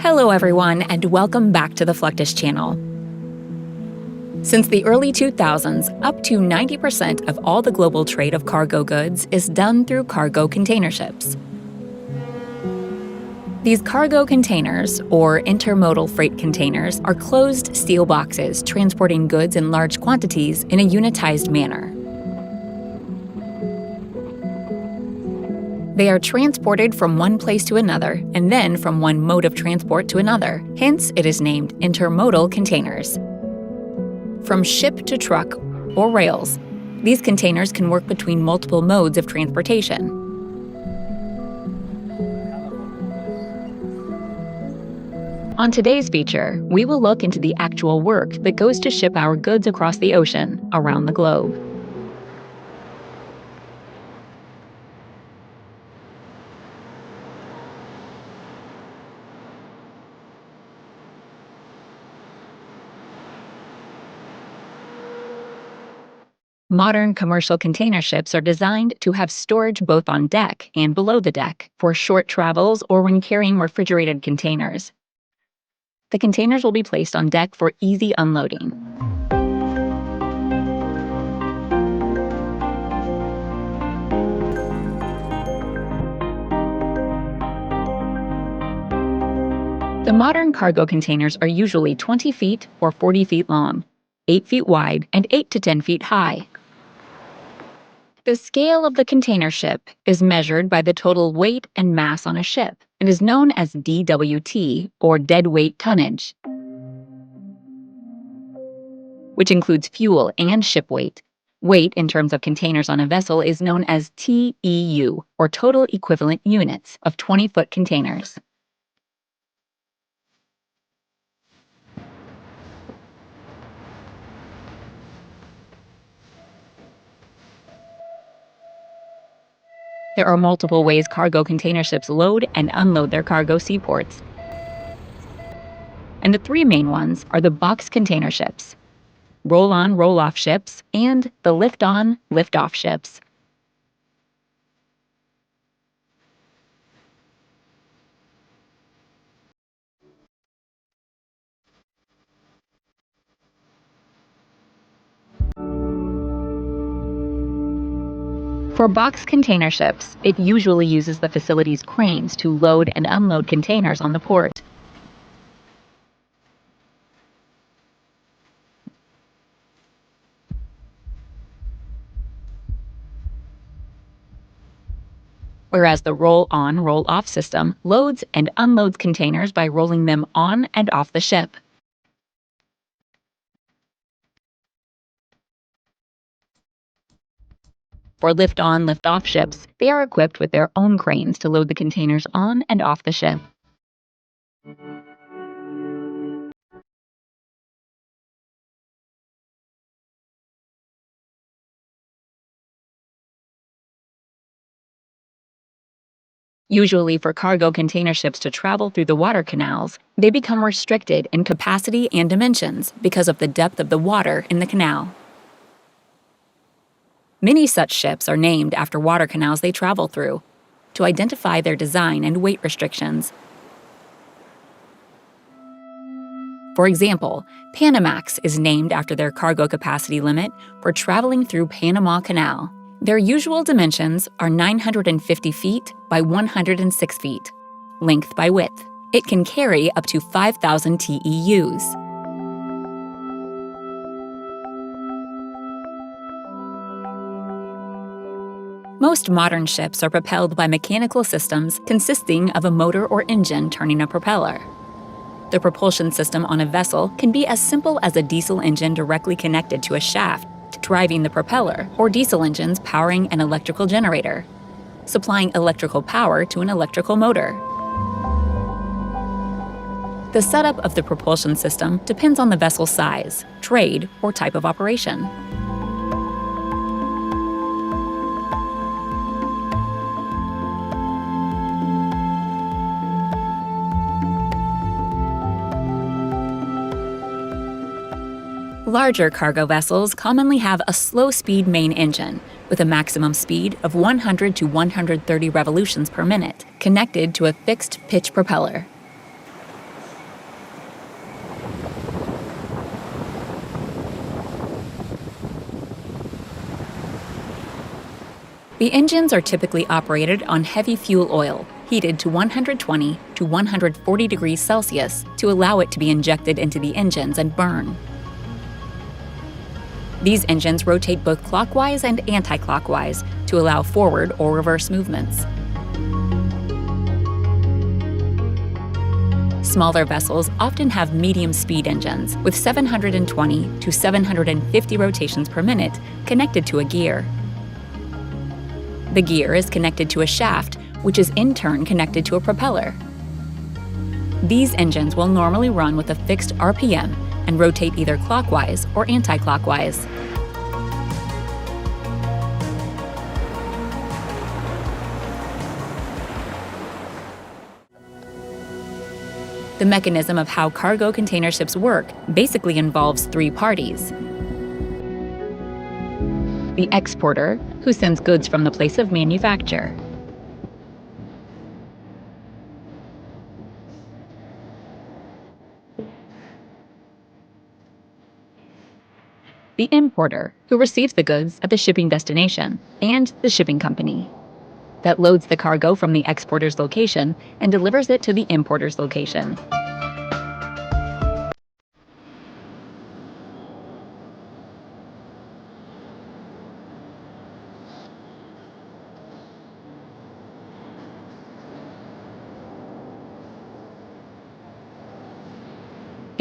Hello everyone, and welcome back to the Fluctus channel. Since the early 2000s, up to 90% of all the global trade of cargo goods is done through cargo container ships. These cargo containers, or intermodal freight containers, are closed steel boxes transporting goods in large quantities in a unitized manner. They are transported from one place to another, and then from one mode of transport to another. Hence, it is named intermodal containers. From ship to truck or rails, these containers can work between multiple modes of transportation. On today's feature, we will look into the actual work that goes to ship our goods across the ocean around the globe. Modern commercial container ships are designed to have storage both on deck and below the deck for short travels or when carrying refrigerated containers. The containers will be placed on deck for easy unloading. The modern cargo containers are usually 20 feet or 40 feet long, 8 feet wide, and 8 to 10 feet high. The scale of the container ship is measured by the total weight and mass on a ship and is known as DWT, or deadweight tonnage, which includes fuel and ship weight. Weight in terms of containers on a vessel is known as TEU, or total equivalent units, of 20-foot containers. There are multiple ways cargo container ships load and unload their cargo seaports. And the three main ones are the box container ships, roll-on, roll-off ships, and the lift-on, lift-off ships. For box container ships, it usually uses the facility's cranes to load and unload containers on the port. Whereas the roll-on, roll-off system loads and unloads containers by rolling them on and off the ship. For lift-on, lift-off ships, they are equipped with their own cranes to load the containers on and off the ship. Usually for cargo container ships to travel through the water canals, they become restricted in capacity and dimensions because of the depth of the water in the canal. Many such ships are named after water canals they travel through, to identify their design and weight restrictions. For example, Panamax is named after their cargo capacity limit for traveling through Panama Canal. Their usual dimensions are 950 feet by 106 feet, length by width. It can carry up to 5,000 TEUs. Most modern ships are propelled by mechanical systems consisting of a motor or engine turning a propeller. The propulsion system on a vessel can be as simple as a diesel engine directly connected to a shaft driving the propeller, or diesel engines powering an electrical generator, supplying electrical power to an electrical motor. The setup of the propulsion system depends on the vessel's size, trade, or type of operation. Larger cargo vessels commonly have a slow-speed main engine with a maximum speed of 100 to 130 revolutions per minute, connected to a fixed pitch propeller. The engines are typically operated on heavy fuel oil, heated to 120 to 140 degrees Celsius to allow it to be injected into the engines and burn. These engines rotate both clockwise and anti-clockwise to allow forward or reverse movements. Smaller vessels often have medium-speed engines with 720 to 750 rotations per minute connected to a gear. The gear is connected to a shaft, which is in turn connected to a propeller. These engines will normally run with a fixed RPM and rotate either clockwise or anti-clockwise. The mechanism of how cargo container ships work basically involves three parties. The exporter, who sends goods from the place of manufacture. The importer, who receives the goods at the shipping destination, and the shipping company that loads the cargo from the exporter's location and delivers it to the importer's location.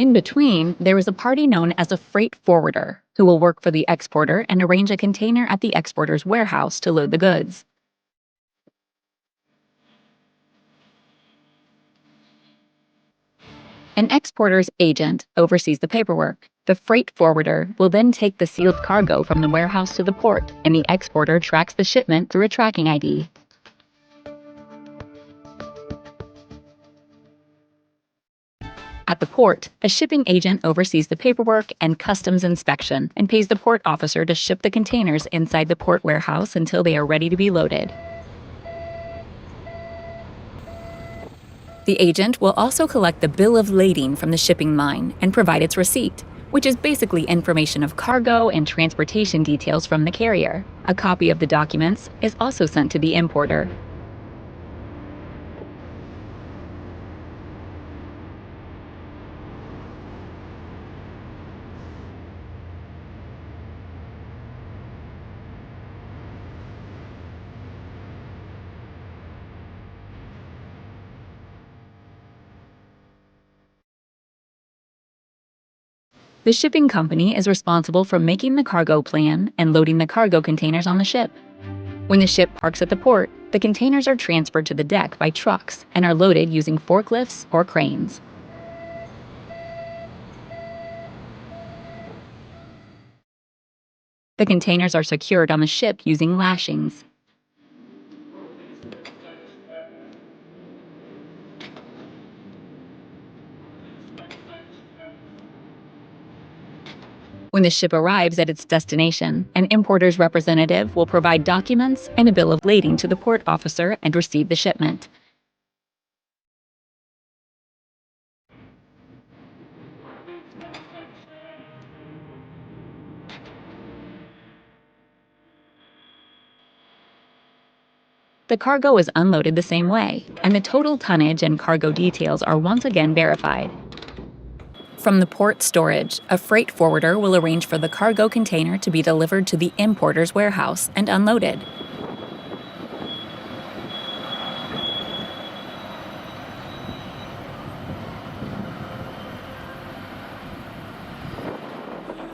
In between, there is a party known as a freight forwarder, who will work for the exporter and arrange a container at the exporter's warehouse to load the goods. An exporter's agent oversees the paperwork. The freight forwarder will then take the sealed cargo from the warehouse to the port, and the exporter tracks the shipment through a tracking ID. At the port, a shipping agent oversees the paperwork and customs inspection and pays the port officer to ship the containers inside the port warehouse until they are ready to be loaded. The agent will also collect the bill of lading from the shipping line and provide its receipt, which is basically information of cargo and transportation details from the carrier. A copy of the documents is also sent to the importer. The shipping company is responsible for making the cargo plan and loading the cargo containers on the ship. When the ship parks at the port, the containers are transferred to the deck by trucks and are loaded using forklifts or cranes. The containers are secured on the ship using lashings. When the ship arrives at its destination, an importer's representative will provide documents and a bill of lading to the port officer and receive the shipment. The cargo is unloaded the same way, and the total tonnage and cargo details are once again verified. From the port storage, a freight forwarder will arrange for the cargo container to be delivered to the importer's warehouse and unloaded.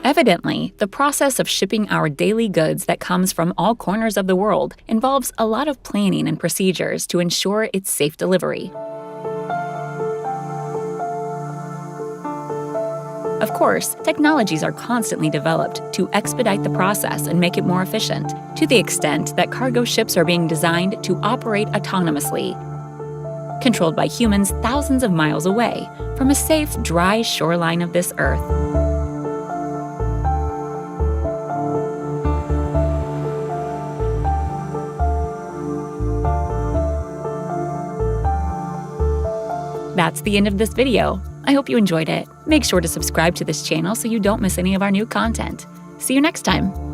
Evidently, the process of shipping our daily goods that comes from all corners of the world involves a lot of planning and procedures to ensure its safe delivery. Of course, technologies are constantly developed to expedite the process and make it more efficient, to the extent that cargo ships are being designed to operate autonomously, controlled by humans thousands of miles away from a safe, dry shoreline of this Earth. That's the end of this video. I hope you enjoyed it. Make sure to subscribe to this channel so you don't miss any of our new content. See you next time.